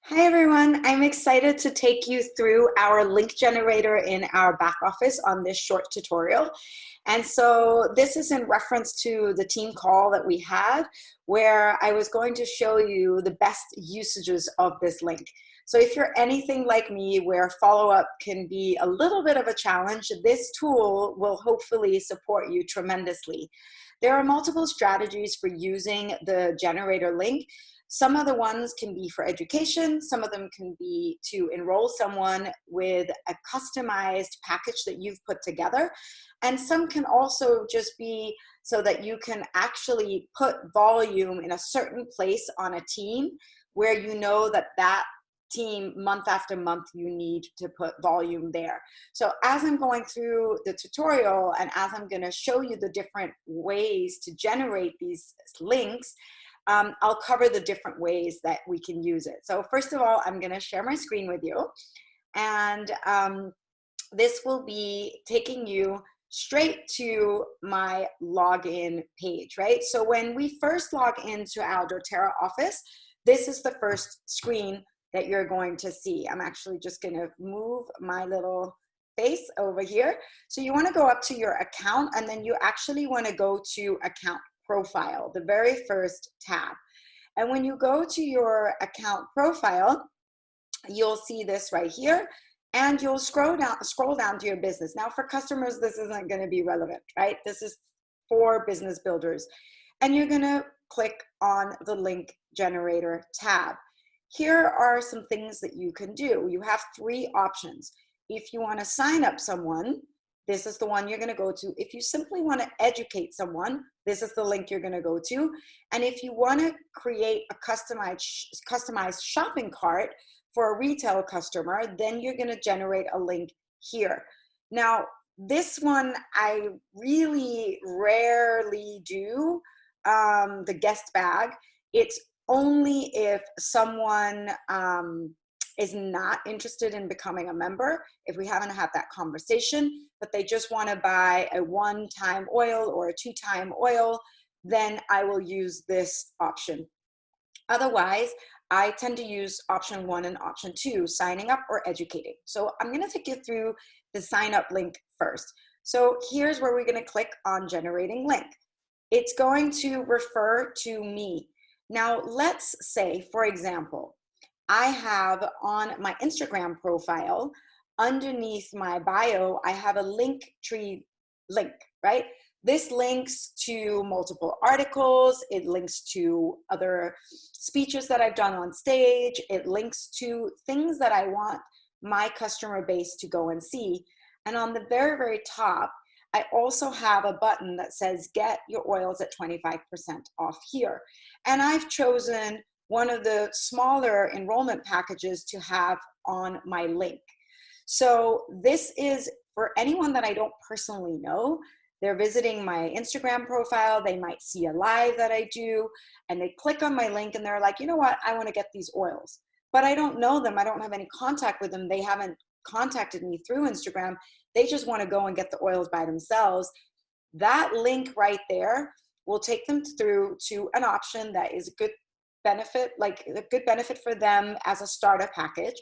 Hi everyone, I'm excited to take you through our link generator in our back office on this short tutorial. And so this is in reference to the team call that we had where I was going to show you the best usages of this link. So if you're anything like me where follow-up can be a little bit of a challenge, this tool will hopefully support you tremendously. There are multiple strategies for using the generator link. Some of the ones can be for education, some of them can be to enroll someone with a customized package that you've put together, and some can also just be so that you can actually put volume in a certain place on a team where you know that that team month after month you need to put volume there. So as I'm going through the tutorial and as I'm going to show you the different ways to generate these links, I'll cover the different ways that we can use it. So first of all, I'm going to share my screen with you, and this will be taking you straight to my login page, right? So when we first log into our dōTERRA office, this is the first screen that you're going to see. I'm actually just going to move my little face over here. So you want to go up to your account, and then you actually want to go to account profile, the very first tab. And when you go to your account profile, you'll see this right here, and you'll scroll down to your business. Now for customers, this isn't going to be relevant, right? This is for business builders. And you're going to click on the link generator tab. Here are some things that you can do. You have three options. If you want to sign up someone, this is the one you're going to go to. If you simply want to educate someone, this is the link you're going to go to. And if you want to create a customized shopping cart for a retail customer, then you're going to generate a link here. Now, this one I really rarely do, the guest bag. It's only if someone is not interested in becoming a member, if we haven't had that conversation, but they just want to buy a one-time oil or a two-time oil, then I will use this option. Otherwise, I tend to use option 1 and option 2, signing up or educating. So I'm going to take you through the sign up link first. So here's where we're going to click on generating link. It's going to refer to me. Now let's say, for example, I have on my Instagram profile, underneath my bio, I have a link tree link, right? This links to multiple articles. It links to other speeches that I've done on stage. It links to things that I want my customer base to go and see. And on the very, very top, I also have a button that says get your oils at 25% off here. And I've chosen one of the smaller enrollment packages to have on my link. So this is for anyone that I don't personally know. They're visiting my Instagram profile, they might see a live that I do, and they click on my link and they're like, you know what, I want to get these oils. But I don't know them, I don't have any contact with them, they haven't contacted me through Instagram, they just want to go and get the oils by themselves. That link right there will take them through to an option that is a good benefit, like a good benefit for them as a starter package.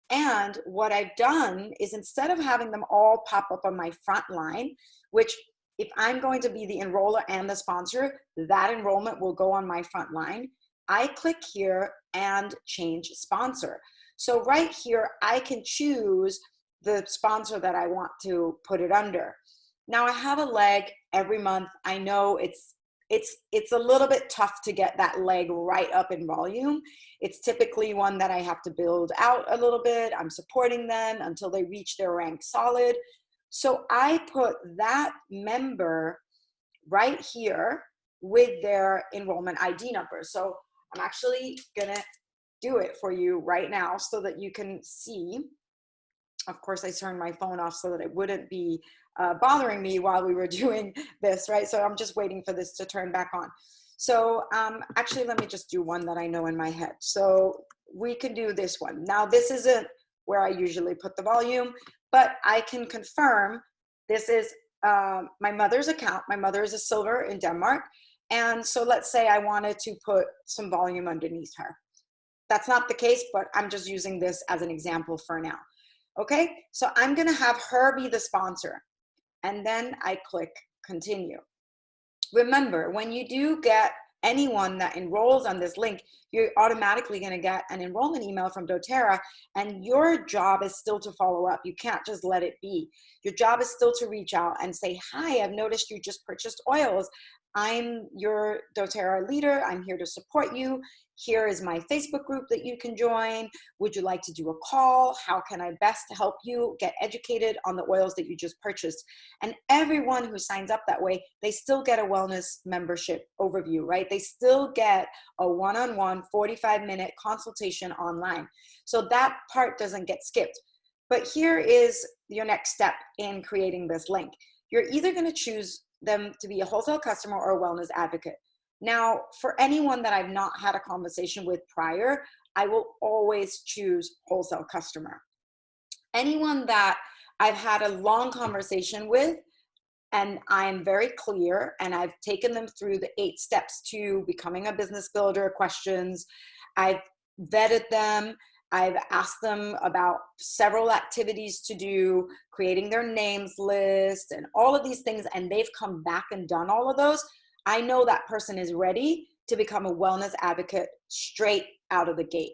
And what I've done is instead of having them all pop up on my front line, which if I'm going to be the enroller and the sponsor, that enrollment will go on my front line. I click here and change sponsor. So right here, I can choose the sponsor that I want to put it under. Now I have a leg every month. I know it's a little bit tough to get that leg right up in volume. It's typically one that I have to build out a little bit. I'm supporting them until they reach their rank solid. So I put that member right here with their enrollment ID number. So I'm actually gonna do it for you right now so that you can see. Of course, I turned my phone off so that it wouldn't be bothering me while we were doing this, right? So I'm just waiting for this to turn back on. So actually, let me just do one that I know in my head. So we can do this one. Now, this isn't where I usually put the volume, but I can confirm this is my mother's account. My mother is a silver in Denmark. And so let's say I wanted to put some volume underneath her. that's not the case, but I'm just using this as an example for now. Okay, so I'm gonna have her be the sponsor, and then I click continue. Remember, when you do get anyone that enrolls on this link, you're automatically going to get an enrollment email from doTERRA, and your job is still to follow up. You can't just let it be. Your job is still to reach out and say, hi, I've noticed you just purchased oils. I'm your doTERRA leader. I'm here to support you. Here is my Facebook group that you can join. Would you like to do a call? How can I best help you get educated on the oils that you just purchased? And everyone who signs up that way, they still get a wellness membership overview, right? They still get a one-on-one 45-minute consultation online. So that part doesn't get skipped. But here is your next step in creating this link. You're either going to choose them to be a wholesale customer or a wellness advocate. Now, for anyone that I've not had a conversation with prior, I will always choose wholesale customer. Anyone that I've had a long conversation with, and I'm very clear, and I've taken them through the 8 steps to becoming a business builder questions. I've vetted them. I've asked them about several activities to do, creating their names list, and all of these things, and they've come back and done all of those. I know that person is ready to become a wellness advocate straight out of the gate.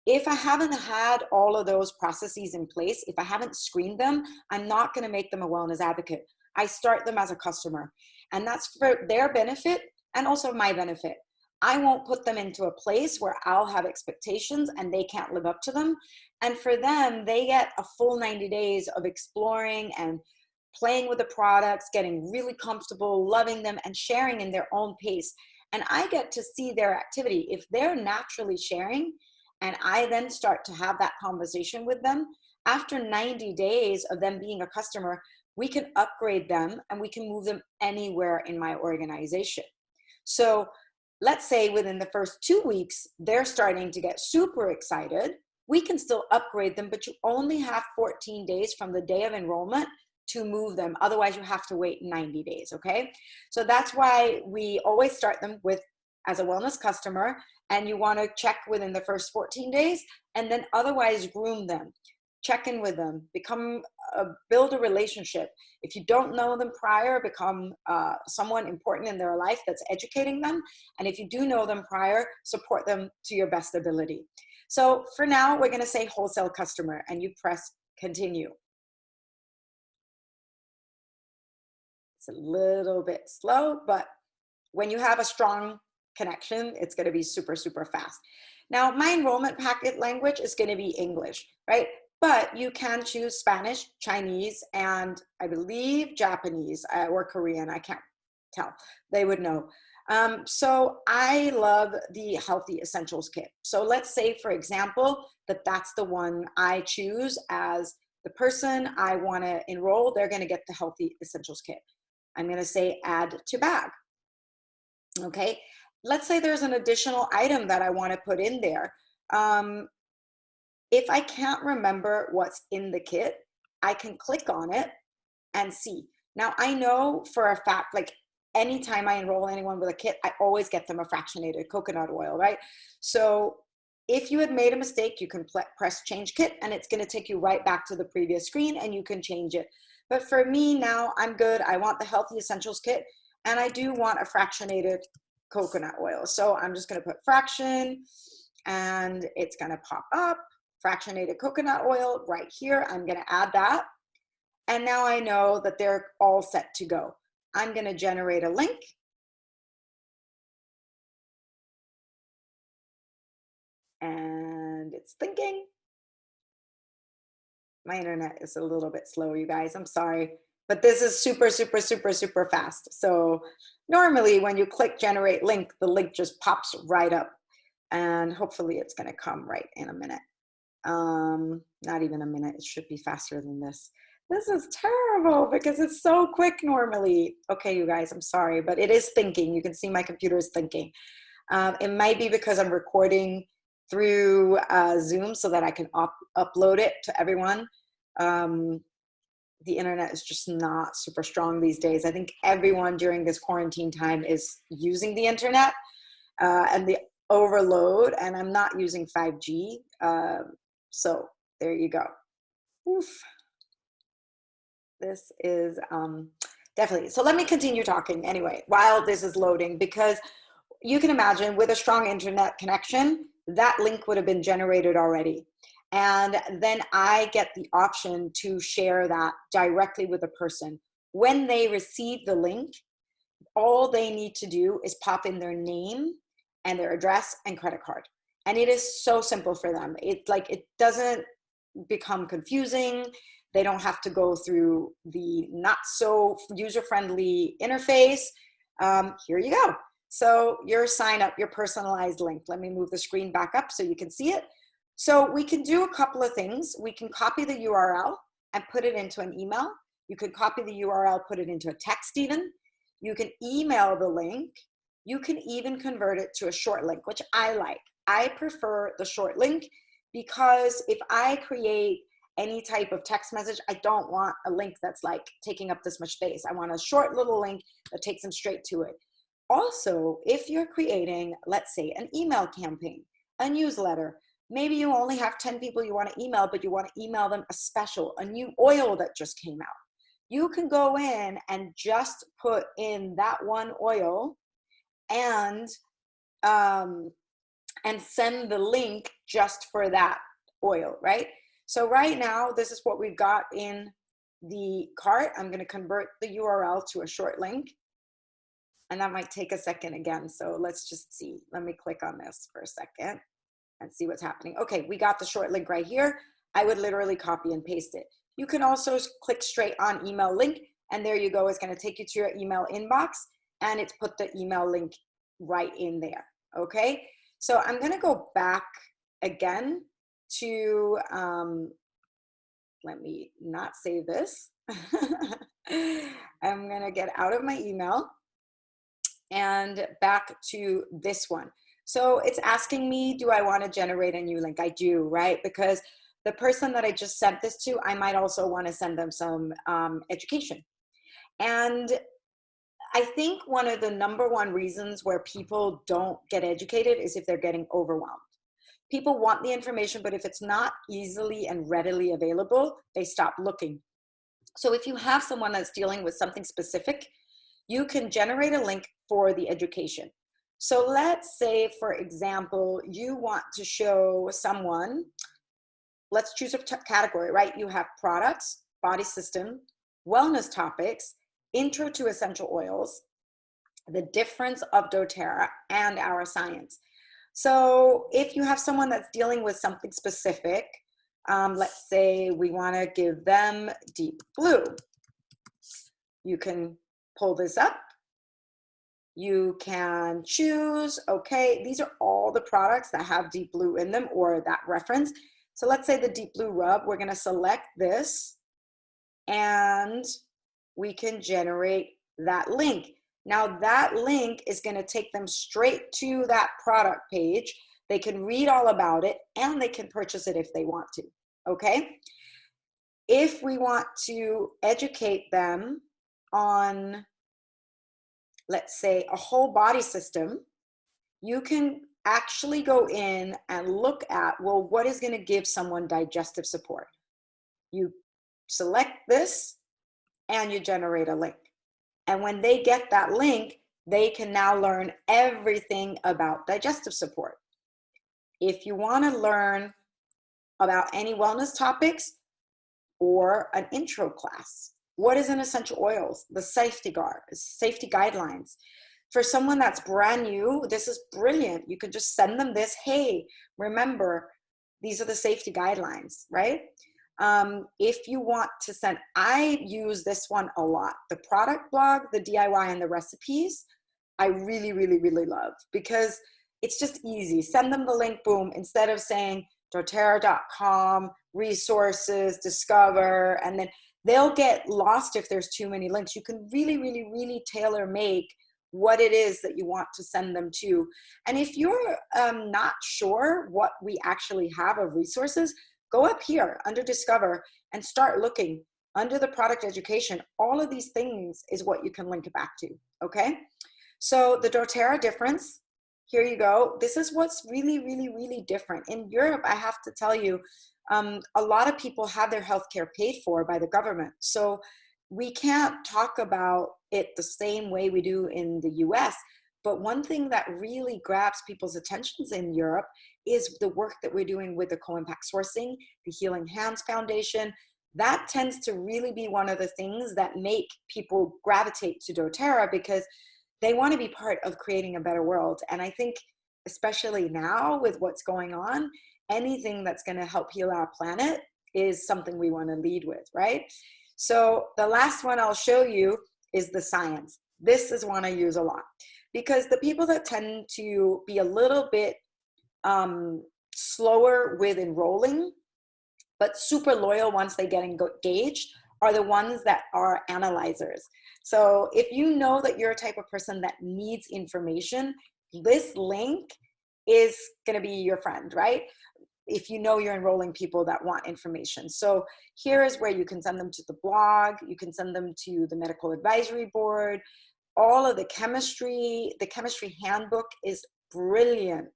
If I haven't had all of those processes in place, if I haven't screened them, I'm not going to make them a wellness advocate. I start them as a customer, and that's for their benefit and also my benefit. I won't put them into a place where I'll have expectations and they can't live up to them. And for them, they get a full 90 days of exploring and playing with the products, getting really comfortable, loving them, and sharing in their own pace. And I get to see their activity. If they're naturally sharing, and I then start to have that conversation with them, after 90 days of them being a customer, we can upgrade them and we can move them anywhere in my organization. So let's say within the first 2 weeks, they're starting to get super excited. We can still upgrade them, but you only have 14 days from the day of enrollment to move them. Otherwise, you have to wait 90 days, okay? So that's why we always start them with as a wellness customer, and you want to check within the first 14 days, and then otherwise groom them. Check in with them, build a relationship. If you don't know them prior, become someone important in their life that's educating them. And if you do know them prior, support them to your best ability. So for now, we're gonna say wholesale customer, and you press continue. It's a little bit slow, but when you have a strong connection, it's gonna be super, super fast. Now, my enrollment packet language is gonna be English, right? But you can choose Spanish, Chinese, and I believe Japanese or Korean. I can't tell. They would know. So I love the Healthy Essentials Kit. So let's say, for example, that's the one I choose as the person I want to enroll. They're going to get the Healthy Essentials Kit. I'm going to say add to bag. Okay. Let's say there's an additional item that I want to put in there. If I can't remember what's in the kit, I can click on it and see. Now, I know for a fact, like anytime I enroll anyone with a kit, I always get them a fractionated coconut oil, right? So if you had made a mistake, you can press change kit, and it's going to take you right back to the previous screen, and you can change it. But for me now, I'm good. I want the Healthy Essentials Kit, and I do want a fractionated coconut oil. So I'm just going to put fraction, and it's going to pop up. Fractionated coconut oil right here. I'm going to add that. And now I know that they're all set to go. I'm going to generate a link. And it's thinking. My internet is a little bit slow, you guys. I'm sorry. But this is super, super, super, super fast. So normally when you click generate link, the link just pops right up. And hopefully it's going to come right in a minute. Not even a minute. It should be faster than this. This is terrible because it's so quick normally. Okay, you guys, I'm sorry, but it is thinking. You can see my computer is thinking. It might be because I'm recording through Zoom so that I can upload it to everyone. The internet is just not super strong these days. I think everyone during this quarantine time is using the internet. And the overload, and I'm not using 5G. So there you go. Oof. This is definitely, so let me continue talking anyway while this is loading, because you can imagine with a strong internet connection, that link would have been generated already. And then I get the option to share that directly with the person. When they receive the link, all they need to do is pop in their name and their address and credit card. And it is so simple for them. It's like, it doesn't become confusing. They don't have to go through the not so user-friendly interface. Here you go. So your sign up, your personalized link. Let me move the screen back up so you can see it. So we can do a couple of things. We can copy the URL and put it into an email. You can copy the URL, put it into a text even. You can email the link. You can even convert it to a short link, which I like. I prefer the short link because if I create any type of text message, I don't want a link that's like taking up this much space. I want a short little link that takes them straight to it. Also, if you're creating, let's say, an email campaign, a newsletter, maybe you only have 10 people you want to email, but you want to email them a special, a new oil that just came out. You can go in and just put in that one oil and send the link just for that oil, right? So right now, this is what we've got in the cart. I'm going to convert the URL to a short link. And that might take a second again. So let's just see. Let me click on this for a second and see what's happening. Okay, we got the short link right here. I would literally copy and paste it. You can also click straight on email link, and there you go. It's going to take you to your email inbox, and it's put the email link right in there. Okay, so I'm going to go back again to, let me not save this. I'm going to get out of my email and back to this one. So it's asking me, do I want to generate a new link? I do, right? Because the person that I just sent this to, I might also want to send them some education. And I think one of the #1 reasons where people don't get educated is if they're getting overwhelmed. People want the information, but if it's not easily and readily available, they stop looking. So if you have someone that's dealing with something specific, you can generate a link for the education. So let's say, for example, you want to show someone, let's choose a category, right? You have products, body system, wellness topics, intro to essential oils, the difference of doTERRA, and our science. So if you have someone that's dealing with something specific, let's say we want to give them deep blue. You can pull this up. You can choose, okay, these are all the products that have deep blue in them or that reference. So let's say the deep blue rub, we're going to select this and we can generate that link. Now that link is going to take them straight to that product page. They can read all about it and they can purchase it if they want to, okay? If we want to educate them on, let's say, a whole body system, you can actually go in and look at, well, what is going to give someone digestive support? You select this and you generate a link. And when they get that link, they can now learn everything about digestive support. If you want to learn about any wellness topics or an intro class, what is an essential oils, the safety guidelines. For someone that's brand new, this is brilliant. You could just send them this, hey, remember, these are the safety guidelines, right? If you want to send, I use this one a lot. The product blog, the DIY, and the recipes, I really, really, really love because it's just easy. Send them the link, boom, instead of saying doTERRA.com, resources, discover, and then they'll get lost if there's too many links. You can really, really, really tailor make what it is that you want to send them to. And if you're not sure what we actually have of resources, go up here under Discover and start looking under the product education. All of these things is what you can link it back to, okay? So the doTERRA difference, here you go. This is what's really, really, really different. In Europe, I have to tell you, a lot of people have their healthcare paid for by the government. So we can't talk about it the same way we do in the US. But one thing that really grabs people's attentions in Europe is the work that we're doing with the co-impact sourcing, the Healing Hands Foundation. That tends to really be one of the things that make people gravitate to dōTERRA, because they want to be part of creating a better world. And I think, especially now with what's going on, anything that's going to help heal our planet is something we want to lead with, right? So the last one I'll show you is the science. This is one I use a lot, because the people that tend to be a little bit slower with enrolling, but super loyal once they get engaged, are the ones that are analyzers. So if you know that you're a type of person that needs information, this link is going to be your friend, right? If you know you're enrolling people that want information. So here is where you can send them to the blog, you can send them to the medical advisory board, all of the chemistry handbook is brilliant.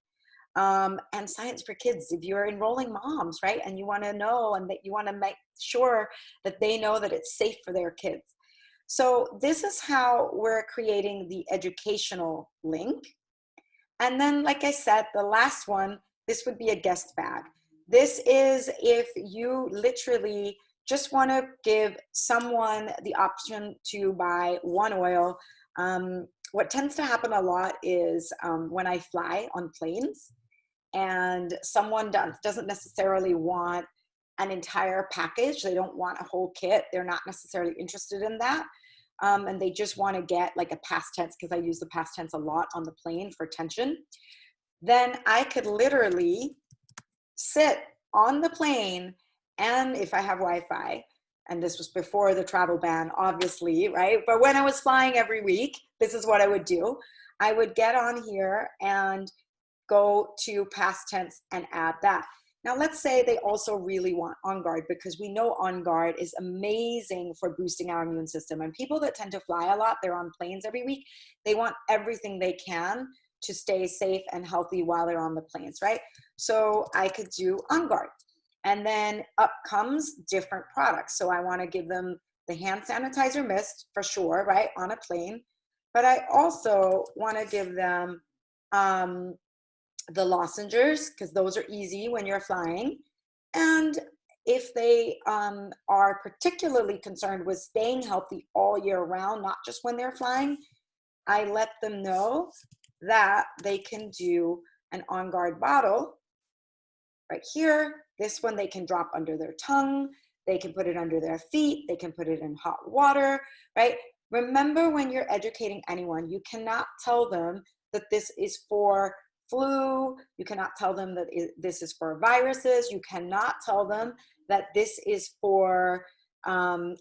And science for kids, if you're enrolling moms, right? And you want to know, and that you want to make sure that they know that it's safe for their kids. So this is how we're creating the educational link. And then, like I said, the last one, this would be a guest bag. This is if you literally just want to give someone the option to buy one oil. What tends to happen a lot is when I fly on planes and someone doesn't necessarily want an entire package, they don't want a whole kit, they're not necessarily interested in that. And they just want to get like a past tense, because I use the past tense a lot on the plane for tension. Then I could literally sit on the plane, and if I have Wi-Fi, and this was before the travel ban, obviously, right? But when I was flying every week, this is what I would do. I would get on here and go to past tense and add that. Now, let's say they also really want On Guard, because we know On Guard is amazing for boosting our immune system. And people that tend to fly a lot, they're on planes every week, they want everything they can to stay safe and healthy while they're on the planes, right? So I could do On Guard. And then up comes different products. So I want to give them the hand sanitizer mist for sure, right, on a plane. But I also want to give them the lozenges, because those are easy when you're flying. And if they are particularly concerned with staying healthy all year round, not just when they're flying, I let them know that they can do an On Guard bottle right here. This one they can drop under their tongue, they can put it under their feet, they can put it in hot water, right? Remember, when you're educating anyone, you cannot tell them that this is for flu, you cannot tell them that this is for viruses, you cannot tell them that this is for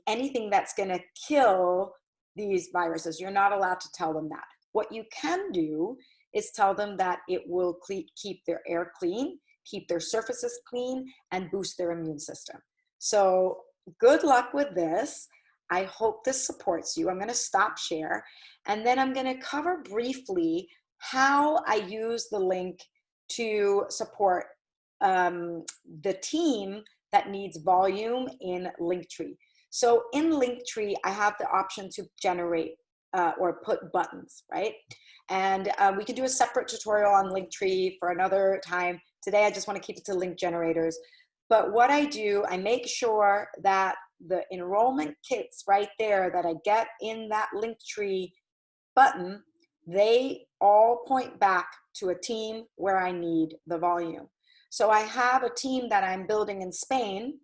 anything that's going to kill these viruses. You're not allowed to tell them that. What you can do is tell them that it will keep their air clean, keep their surfaces clean, and boost their immune system. So good luck with this. I hope this supports you. I'm going to stop share, and then I'm going to cover briefly how I use the link to support the team that needs volume in Linktree. So in Linktree, I have the option to generate or put buttons, right? And we can do a separate tutorial on Linktree for another time. Today, I just want to keep it to link generators. But what I do, I make sure that the enrollment kits right there that I get in that Linktree button, they all point back to a team where I need the volume. So I have a team that I'm building in Spain.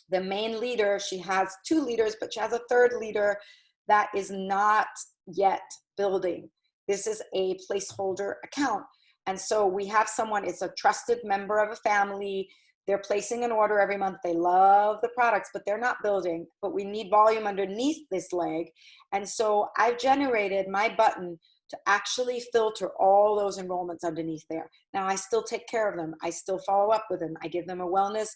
The main leader, she has 2 leaders, but she has a 3rd leader that is not yet building. This is a placeholder account. And so we have someone, it's a trusted member of a family. They're placing an order every month. They love the products, but they're not building. But we need volume underneath this leg. And so I've generated my button to actually filter all those enrollments underneath there. Now, I still take care of them. I still follow up with them. I give them a wellness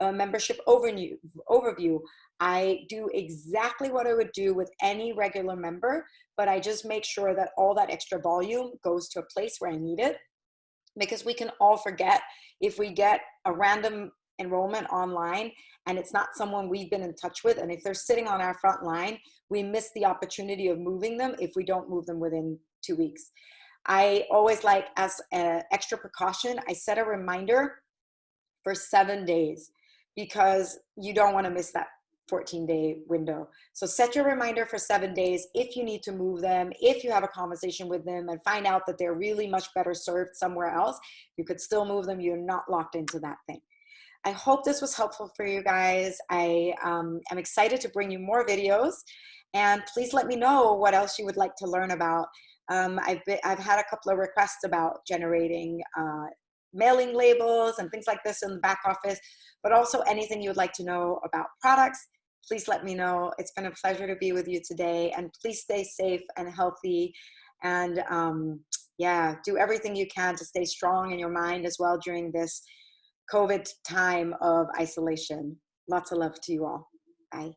membership overview. I do exactly what I would do with any regular member, but I just make sure that all that extra volume goes to a place where I need it, because we can all forget if we get a random enrollment online and it's not someone we've been in touch with, and if they're sitting on our front line, we miss the opportunity of moving them if we don't move them within 2 weeks. I always, like, as an extra precaution, I set a reminder for 7 days, because you don't want to miss that 14-day window. So set your reminder for 7 days. If you need to move them, if you have a conversation with them and find out that they're really much better served somewhere else, you could still move them. You're not locked into that thing. I hope this was helpful for you guys. I am excited to bring you more videos, and please let me know what else you would like to learn about. I've had a couple of requests about generating mailing labels and things like this in the back office, but also anything you would like to know about products, please let me know. It's been a pleasure to be with you today, and please stay safe and healthy, and yeah, do everything you can to stay strong in your mind as well during this COVID time of isolation. Lots of love to you all. Bye.